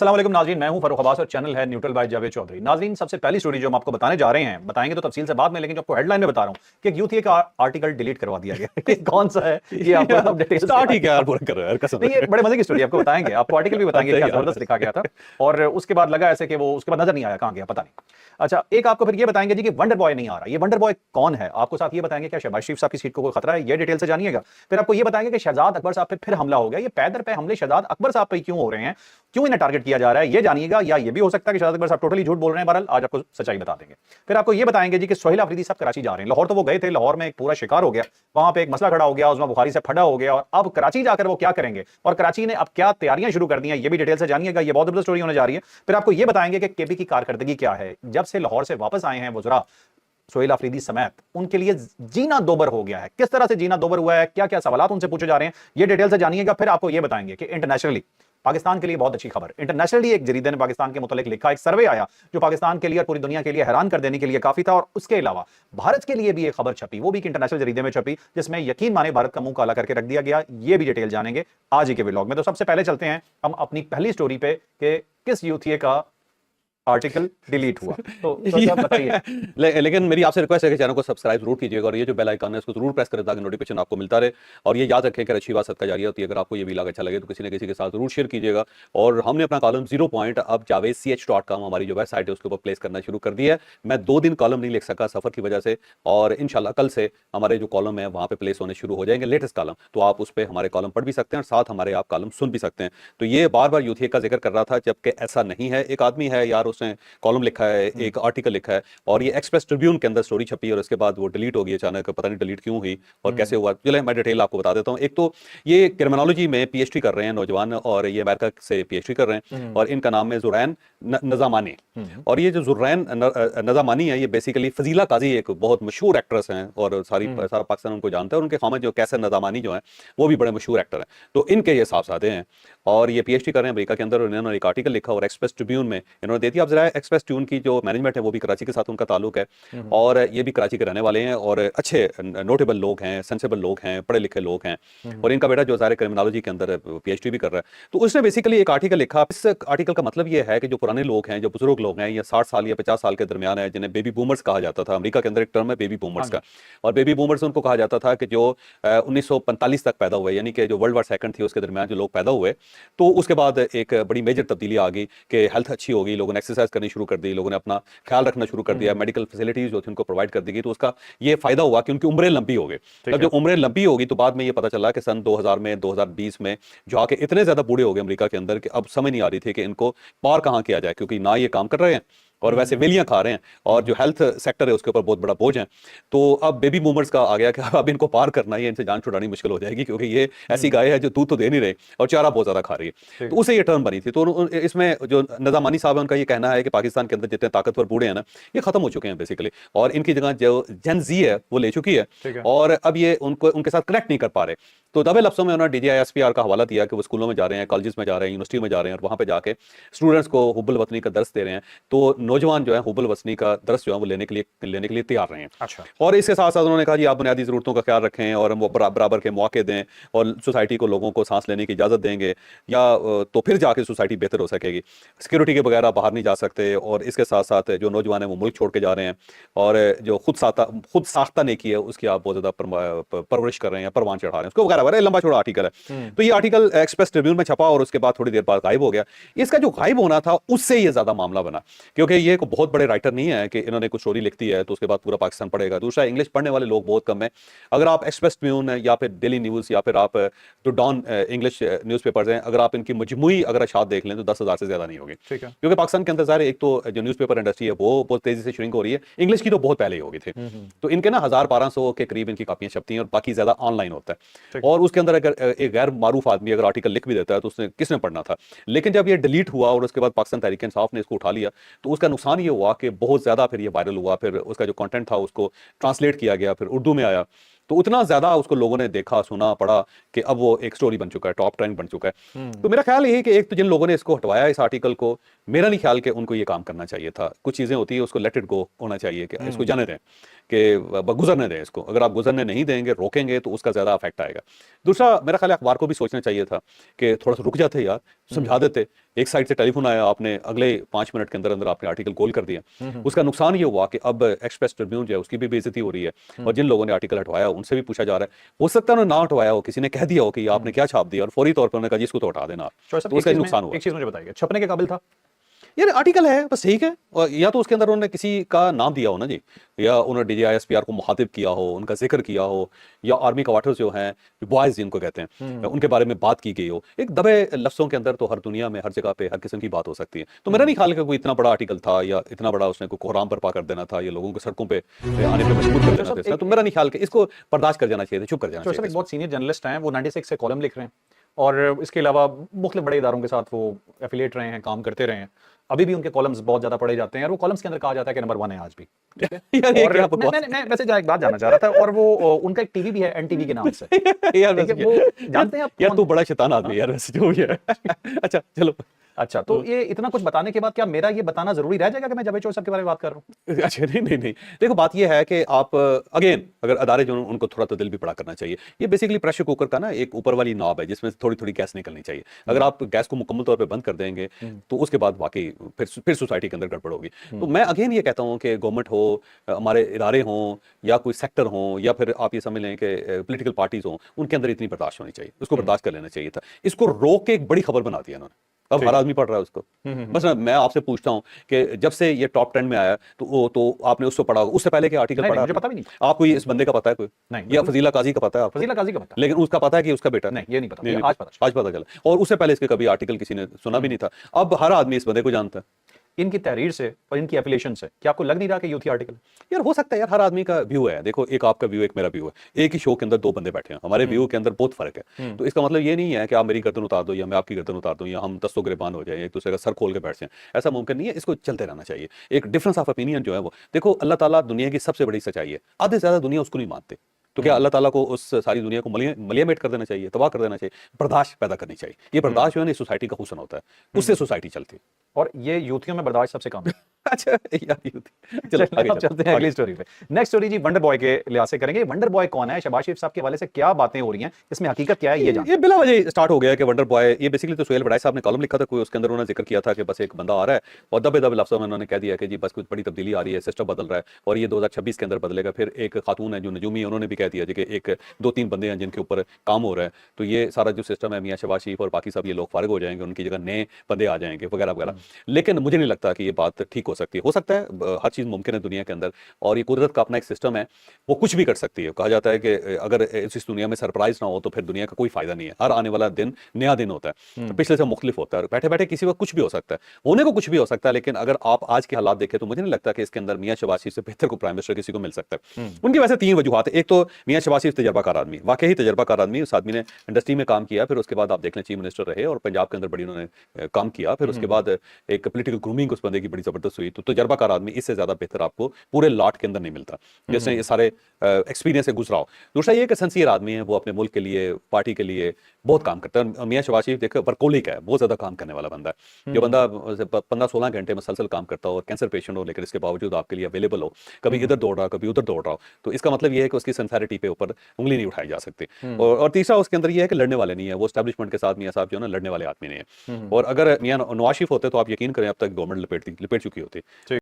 अस्सलाम वालेकुम नाज़रीन, मैं हूं फरूख अब्बास और चैनल है न्यूट्रल बाय जावेद चौधरी। नाज़रीन, सबसे पहली स्टोरी जो हम आपको बताने जा रहे हैं, बताएंगे तो तफसील से बाद में, लेकिन जो आपको हेडलाइन में बता रहा हूं कि एक यूथ का आर्टिकल डिलीट करवा दिया गया। ये कौन सा है ये आपको यार हम डिटेल से स्टार्ट ही क्या यार पूरा कर रहा है यार कसम नहीं, ये से। बड़े मजे की स्टोरी आपको बताएंगे, आपको आर्टिकल भी बताएंगे अच्छा क्या यार। जबरदस्त लिखा गया था। और उसके बाद लगा ऐसे कि वो उसके बाद नजर नहीं आया, कहां गया पता नहीं। अच्छा, एक आपको फिर ये बताएंगे जी कि वंडर बॉय नहीं आ रहा। ये वंडर बॉय कौन है, आपको साथ ये बताएंगे क्या शहबाज शरीफ साहब की सीट को कोई खतरा है, ये डिटेल से जानिएगा। फिर आपको ये बताएंगे कि शहजाद अकबर साहब पे फिर हमला हो गया। ये पैदर पे हमले शहजाद अकबर साहब पे क्यों हो रहे हैं, क्यों इन्हें टारगेट किया जा रहा है, ये जानिएगा। या ये भी हो सकता है कि शहजाद अकबर साहब टोटली झूठ बोल रहे हैं। बहरहाल आज आपको सच्चाई बता देंगे। फिर आपको ये बताएंगे जी कि सोहेल अफरीदी साहब कराची जा रहे हैं। लाहौर तो वो गए थे, लाहौर में एक पूरा शिकार हो गया, वहां पे एक मसला खड़ा हो गया, उसमें बुखारी से फटा हो गया, और अब कराची जाकर वो क्या करेंगे और कराची ने अब क्या तैयारियां शुरू कर दी हैं, ये भी डिटेल से जानिएगा। ये बहुत जबरदस्त स्टोरी होने जा रही है। फिर आपको ये बताएंगे कि केबी की कारकर्दगी क्या है, जब से लाहौर से वापस आए हैं वज़रा सोहेल अफरीदी समेत, उनके लिए जीना दोबर हो गया है। किस तरह से जीना दोबर हुआ है, क्या क्या सवाल उनसे पूछे जा रहे हैं, ये डिटेल से जानिएगा। फिर आपको ये बताएंगे कि इंटरनेशनली पाकिस्तान के लिए बहुत अच्छी खबर, इंटरनेशनली एक जरीदे ने पाकिस्तान के मुतालिक लिखा, एक सर्वे आया जो पाकिस्तान के लिए और पूरी दुनिया के लिए हैरान कर देने के लिए काफी था। और उसके अलावा भारत के लिए भी एक खबर छपी, वो भी एक इंटरनेशनल जरीदे में छपी, जिसमें यकीन माने भारत का मुंह काला करके रख दिया गया। ये भी डिटेल जानेंगे आज ही के व्लॉग में। तो सबसे पहले चलते हैं हम अपनी पहली स्टोरी पे कि किस यूथिए का आर्टिकल डिलीट हुआ। तो बताइए। लेकिन मेरी आपसे रिक्वेस्ट है कि चैनल को सब्सक्राइब जरूर कीजिएगा और ये जो बेल आइकन है इसको जरूर प्रेस करें ताकि नोटिफिकेशन आपको मिलता रहे। और ये याद रखें कि अच्छी बात सदका जारी होती है। अगर आपको ये व्लॉग अच्छा लगे तो किसी न किसी के साथ जरूर शेयर कीजिएगा। और हमने अपना कॉलम 0 पॉइंट अब javed.ch.com हमारी जो वेबसाइट है उसके ऊपर प्लेस करना शुरू कर दिया है। मैं 2 दिन कॉलम नहीं लिख सका सफर की वजह से, और इंशाल्लाह कल से हमारे जो कॉलम है वहां पे प्लेस होने शुरू हो जाएंगे, लेटेस्ट कॉलम। तो आप उस पर हमारे कॉलम पढ़ भी सकते हैं और साथ हमारे आप कॉलम सुन भी सकते हैं। तो ये बार बार यूथिया का जिक्र कर रहा था, जबकि ऐसा नहीं है। एक आदमी है यार, उसने कॉलम लिखा है, एक आर्टिकल लिखा है और ये एक्सप्रेस ट्रिब्यून के अंदर स्टोरी छपी और उसके बाद वो डिलीट हो गई अचानक। पता नहीं डिलीट क्यों हुई और कैसे हुआ। चले मैं डिटेल आपको बता देता हूं। एक तो ये क्रिमिनोलॉजी में पीएचडी कर रहे हैं नौजवान, और ये अमेरिका से पीएचडी कर रहे हैं और इनका नाम है जुरैन नज़ामानी। और ये जो जुरैन नज़ामानी है, ये बेसिकली फजीला काजी एक बहुत मशहूर एक्ट्रेस हैं और सारा पाकिस्तान उनको जानता है। और उनके खामद जो कैसर नज़ामानी जो है वो भी बड़े मशहूर एक्टर हैं। तो इनके ये साहबजादे हैं और ये पीएचडी कर रहे हैं अमेरिका के अंदर। इन्होंने एक आर्टिकल लिखा और एक्सप्रेस ट्रिब्यून में इन्होंने दे दिया। अब जरा एक्सप्रेस ट्रिब्यून की जो मैनेजमेंट है वो भी कराची के साथ उनका ताल्लुक है और ये भी कराची के रहने वाले हैं और अच्छे नोटेबल लोग हैं, सेंसेबल लोग हैं, पढ़े लिखे लोग हैं। और इनका बेटा जो ज़ाहिर क्रिमिनोलॉजी के अंदर पीएचडी भी कर रहा है। तो उसने बेसिकली एक आर्टिकल लिखा। इस आर्टिकल का मतलब ये है कि जो पुराने लोग हैं, जो बुजुर्ग लोग हैं, या 60 साल या 50 साल के दरमियान है, जिन्हें बेबी बूमर्स कहा जाता था। अमेरिका के अंदर एक टर्म है बेबी बूमर्स का, और बेबी बूमर्स उनको कहा जाता था कि जो 1945 तक पैदा हुए, यानी कि जो वर्ल्ड वार सेकंड थी उसके दरमियान जो लोग पैदा हुए। तो उसके बाद एक बड़ी मेजर तब्दीली आ गई कि हेल्थ अच्छी हो गई, लोगों ने एक्सरसाइज करनी शुरू कर दी, लोगों ने अपना ख्याल रखना शुरू कर दिया, मेडिकल फैसिलिटीज जो थी उनको प्रोवाइड कर दी गई। तो उसका ये फायदा हुआ कि उनकी उम्रें लंबी हो गई। जब जो उम्रें लंबी होगी तो बाद में ये पता चला कि सन 2000 में 2020 में जो आके इतने ज्यादा बूढ़े हो गए अमेरिका के अंदर कि अब समझ नहीं आ रही थी कि इनको पार कहाँ किया जाए, क्योंकि ना ये काम कर रहे हैं और वैसे वेलियां खा रहे हैं और जो हेल्थ सेक्टर है उसके ऊपर बहुत बड़ा बोझ है। तो अब बेबी बूमर्स का आ गया कि अब इनको पार करना है, इनसे जान छुड़ानी मुश्किल हो जाएगी, क्योंकि ये ऐसी गाय है जो दूध तो दे नहीं रही और चारा बहुत ज्यादा खा रही है। तो उसे ये टर्म बनी थी। तो इसमें जो नज़ामानी साहब है उनका ये कहना है कि पाकिस्तान के अंदर जितने ताकतवर बूढ़े हैं ना, ये खत्म हो चुके हैं बेसिकली, और इनकी जगह जो जेन जी है वो ले चुकी है और अब ये उनको उनके साथ कनेक्ट नहीं कर पा रहे। तो दबे लफ्ज़ों में उन्होंने DGISPR का हवाला दिया कि वो स्कूलों में जा रहे हैं, कॉलेजेस में जा रहे हैं, यूनिवर्सिटी में जा रहे हैं और वहाँ पे जाके स्टूडेंट्स को हुब्बुल वतनी का दर्स दे रहे हैं। तो नौजवान जो है हुब्बुल वतनी का दर्स जो है वो लेने के लिए तैयार रहे हैं। अच्छा। और इसके साथ साथ उन्होंने कहा जी आप बुनियादी ज़रूरतों का ख्याल रखें और वो बराबर के मौके दें और सोसाइटी को लोगों को सांस लेने की इजाज़त देंगे, या तो फिर जाके सोसाइटी बेहतर हो सकेगी। सिक्योरिटी के बगैर बाहर नहीं जा सकते। और इसके साथ साथ जो नौजवान है वो मुल्क छोड़ के जा रहे हैं और जो खुद साख्ता नेकी है उसकी आप बहुत ज़्यादा परवरिश कर रहे हैं या परवान चढ़ा रहे हैं, उसको वगैरह वगैरह लंबा छोड़ा आर्टिकल है। तो ये आर्टिकल एक्सप्रेस ट्रिब्यून में छपा और उसके बाद थोड़ी देर बाद गायब हो गया। इसका जो गायब होना था उससे ये ज्यादा मामला बना, क्योंकि ये कोई बहुत बड़े राइटर नहीं है कि इन्होंने कुछ स्टोरी लिख दी है तो उसके बाद पूरा पाकिस्तान पढ़ेगा। दूसरा, इंग्लिश पढ़ने वाले लोग बहुत कम है। अगर आप एक्सप्रेस ट्रिब्यून या फिर डेली न्यूज़ या फिर आप जो डॉन इंग्लिश न्यूज़पेपर्स हैं, अगर आप इनकी मजमूई अगर अशात देख लें तो 10,000 से ज्यादा नहीं होगी, क्योंकि पाकिस्तान के अंदर ज़ाहिर एक तो जो न्यूज़पेपर इंडस्ट्री है वो बहुत तेजी से श्रिंक हो रही है। इंग्लिश की तो बहुत पहले ही होगी थी। तो इनके ना 1000-1200 के करीब इनकी कापियां छपती हैं और बाकी ज्यादा ऑनलाइन होता है। और उसके अंदर अगर एक गैर मारूफ आदमी अगर आर्टिकल लिख भी देता है तो उसने किसने पढ़ना था। लेकिन जब ये डिलीट हुआ और उसके बाद पाकिस्तान तहरीक इंसाफ ने इसको उठा लिया तो उसका नुकसान ये हुआ कि बहुत ज्यादा फिर ये वायरल हुआ, फिर उसका जो कंटेंट था उसको ट्रांसलेट किया गया, फिर उर्दू में आया। तो उतना ज्यादा उसको लोगों ने देखा, सुना, पढ़ा कि अब वो एक स्टोरी बन चुका है, टॉप ट्रेंड बन चुका है। तो मेरा ख्याल ये है कि एक तो जिन लोगों ने इसको हटवाया इस आर्टिकल को, मेरा नहीं ख्याल कि उनको ये काम करना चाहिए था। कुछ चीजें होती है उसको लेट इट गो होना चाहिए कि इसको जाने दें कि गुजरने दें इसको। अगर आप गुजरने नहीं देंगे, रोकेंगे, तो उसका ज़्यादा इफेक्ट आएगा। दूसरा, मेरा ख्याल है अखबार को भी सोचना चाहिए था कि थोड़ा सा रुक जाते यार, समझा देते। एक साइड से टेलीफोन आया, आपने अगले 5 मिनट के अंदर अंदर आपने आर्टिकल गोल कर दिया। उसका नुकसान ये हुआ कि अब एक्सप्रेस ट्रिब्यून जो है उसकी भी बेइज्जती हो रही है, और जिन लोगों ने आर्टिकल हटवाया उनसे भी पूछा जा रहा है। हो सकता है उन्होंने ना हटवाया हो, किसी ने कह दिया हो कि आपने क्या छाप दिया, और फौरी तौर पर उन्होंने कहा जी इसको तो हटा देना आप, तो उसका नुकसान हुआ। एक चीज मुझे बताइए, छपने के काबिल था? यार आर्टिकल है बस, ठीक है। और या तो उसके अंदर उन्होंने किसी का नाम दिया हो ना जी, या उन्होंने DGISPR को मुखातिब किया हो, उनका जिक्र किया हो, या आर्मी क्वार्टर्स जो हैं, बॉयज जिनको कहते हैं, उनके बारे में बात की गई हो। एक दबे लफ्ज़ों के अंदर तो हर दुनिया में हर जगह पे हर किस्म की बात हो सकती है। तो मेरा नहीं ख्याल कि कोई इतना बड़ा आर्टिकल था, या इतना बड़ा उसने कोई कोहराम बर्पा कर देना था, या लोगों को सड़कों पे आने पर मजबूर कर देना था। तो मेरा नहीं ख्याल कि इसको बर्दाश्त कर जाना चाहिए था, चुप कर जाना तो सर, चाहिए एक था। बहुत सीनियर जर्नलिस्ट हैं, वो 96 से कॉलम लिख रहे हैं, और इसके अलावा मुख्तलिफ बड़े इदारों के साथ वो एफिलिएट रहे हैं, काम करते रहे हैं। अभी भी उनके कॉलम्स बहुत ज्यादा पढ़े जाते हैं, और वो कॉलम्स के अंदर कहा जाता है कि नंबर 1 है आज भी। ठीक है। यार ये और क्या मैं बकवास मैं मैं वैसे एक बात जानना चाह रहा था, और वो उनका एक टीवी भी है, NTV के नाम से। है। यार ठीक है, वो जानते हैं आप यार कौन? तू बड़ा शैतान आदमी है यार, वैसे जो भी है। अच्छा चलो। अच्छा, तो ये इतना कुछ बताने के बाद क्या मेरा ये बताना जरूरी रह जाएगा कि मैं जावेद साहब के बारे में बात कर रहा हूँ? अच्छा, नहीं नहीं नहीं, देखो बात ये है कि आप अगेन अगर अदारे जो उनको थोड़ा तो दिल भी बड़ा करना चाहिए। ये बेसिकली प्रेशर कुकर का ना एक ऊपर वाली नॉब है जिसमें थोड़ी थोड़ी गैस निकलनी चाहिए। अगर आप गैस को मुकम्मल तौर पे बंद कर देंगे तो उसके बाद वाकई फिर सोसाइटी के अंदर गड़बड़ होगी। तो मैं अगेन ये कहता हूँ कि गवर्नमेंट हो, हमारे इदारे हों, या कोई सेक्टर हो, या फिर आप ये समझ लें कि पोलिटिकल पार्टीज हों, उनके अंदर इतनी बर्दाश्त होनी चाहिए। उसको बर्दाश्त कर लेना चाहिए था। इसको रोक के एक बड़ी खबर बना दिया इन्होंने, अब हर आदमी पढ़ रहा है उसको। बस ना, मैं आपसे पूछता हूं कि जब से ये टॉप 10 में आया तो आपने उसको पढ़ा होगा, उससे पहले के आर्टिकल नहीं, पढ़ा मुझे आपने? पता भी नहीं। आपको ये इस बंदे का पता है कोई? नहीं, या बिल्कुल। फजीला काजी का पता है आपको? फजीला काजी का पता? लेकिन उसका पता है कि उसका बेटा? नहीं, ये नहीं पता, नहीं, ये नहीं, आज पता। आज पता चला। और उससे पहले इसके कभी आर्टिकल किसी ने सुना भी नहीं था। अब हर आदमी इस बंदे को जानता है। इनकी तहरीर से और इनकी एफिलिएशन से क्या आपको लग नहीं रहा कि यूथी आर्टिकल? यार हो सकता है यार, हर आदमी का व्यू है। देखो, एक आपका व्यू, एक मेरा व्यू है। एक ही शो के अंदर 2 बंदे बैठे हैं, हमारे व्यू के अंदर बहुत फर्क है। तो इसका मतलब ये नहीं है कि आप मेरी गर्दन उतार दो या मैं आपकी गर्दन उतार दूं, या हम दस्तों गिरबान हो जाए, एक दूसरे का सर खोल के बैठ जाएं। ऐसा मुमकिन नहीं है। इसको चलते रहना चाहिए। एक डिफरेंस ऑफ ओपिनियन जो है वो, देखो, अल्लाह ताला दुनिया की सबसे बड़ी सच्चाई है। आधे से ज्यादा दुनिया उसको नहीं मानते। तो क्या अल्लाह ताला को उस सारी दुनिया को मलियामेट कर देना चाहिए, तबाह कर देना चाहिए? बर्दाश्त पैदा करनी चाहिए। ये बर्दाश्त जो है ना, सोसाइटी का हुस्न होता है, उससे सोसाइटी चलती है। और ये यूथियों में बर्दाश्त सबसे कम है। अच्छा यार, चलो चलिए, आगे अब चलते हैं आगे। अगली स्टोरी पे। नेक्स्ट स्टोरी जी वंडर बॉय के लिहाज से करेंगे। वंडर बॉय कौन है, शहबाज शरीफ साहब के हवाले से क्या बातें हो रही हैं, इसमें हकीकत क्या है, ये जान। ये बिला वजह स्टार्ट हो गया कि वंडर बॉय, ये बेसिकली तो सुहेल बड़ाई साहब ने कॉलम लिखा था कोई, उसके अंदर उन्होंने जिक्र किया था कि बस एक बंदा आ रहा है, और दबे दबे लफ्ज़ों में उन्होंने कह दिया कि जी बस कुछ बड़ी तब्दीली आ रही है, सिस्टम बदल रहा है, और ये 2026 के अंदर बदलेगा। फिर एक खातून है जो नजूमी है, उन्होंने भी कह दिया जी कि एक 2-3 बंदे हैं जिनके ऊपर काम हो रहा है, तो ये सारा जो सिस्टम है, मियां शहबाज शरीफ और बाकी सब ये लोग फारिग हो जाएंगे, उनकी जगह नए बंदे आ जाएंगे वगैरह वगैरह। लेकिन मुझे नहीं लगता कि ये बात ठीक हो सकती है। हो सकता है, हर चीज़ मुमकिन है दुनिया के अंदर, और ये कुदरत का अपना एक सिस्टम है, वो कुछ भी कर सकती है। कहा जाता है कि अगर इस दुनिया में सरप्राइज ना हो तो फिर दुनिया का कोई फायदा नहीं है। हर आने वाला दिन नया दिन होता है, पिछले से मुख्तलिफ होता है। बैठे बैठे किसी को कुछ भी हो सकता है, होने को कुछ भी हो सकता है। लेकिन अगर आप आज के हालात देखें तो मुझे नहीं लगता कि इसके अंदर मियां शहबाज शरीफ से बेहतर को प्राइम मिनिस्टर किसी को मिल सकता है। उनकी वैसे 3 वजूहात है। एक तो मियां शहबाज शरीफ तजर्बाकार आदमी, वाकई तजर्बाकार आदमी। उस आदमी ने इंडस्ट्री में काम किया, फिर उसके बाद आप देख लें चीफ मिनिस्टर रहे, और पंजाब के अंदर बड़ी उन्होंने काम किया। फिर उसके बाद एक पोलिटिकल ग्रूमिंग उस बंदे की बड़ी जबरदस्त हुई। तो तजर्बाकार आदमी इससे ज्यादा बेहतर आपको पूरे लॉट के अंदर नहीं मिलता, जिसने ये सारे एक्सपीरियंस से गुजरा हो। दूसरा ये कि सिंसियर आदमी है, वो अपने मुल्क के लिए, पार्टी के लिए बहुत काम करता है। मियां शहबाज शरीफ देखो, वर्कोलिक है, बहुत ज्यादा काम करने वाला बंदा है। जो बंदा 15-16 घंटे मुसलसल काम करता हो, और कैंसर पेशेंट हो, लेकिन इसके बावजूद आपके लिए अवेलेबल हो, कभी इधर दौड़ रहा, कभी उधर दौड़ रहा हो, तो इसका मतलब ये है कि उसकी सिंसियरिटी पे ऊपर उंगली नहीं उठाई जा सकती। और तीसरा उसके अंदर ये है कि लड़ने वाले नहीं है, वो एस्टैब्लिशमेंट के साथ मियां साहब जो है ना, लड़ने वाले आदमी नहीं है। और अगर मियां नवाज शरीफ होते तो आप यकीन करें अब तक गवर्नमेंट लपेट चुकी होती।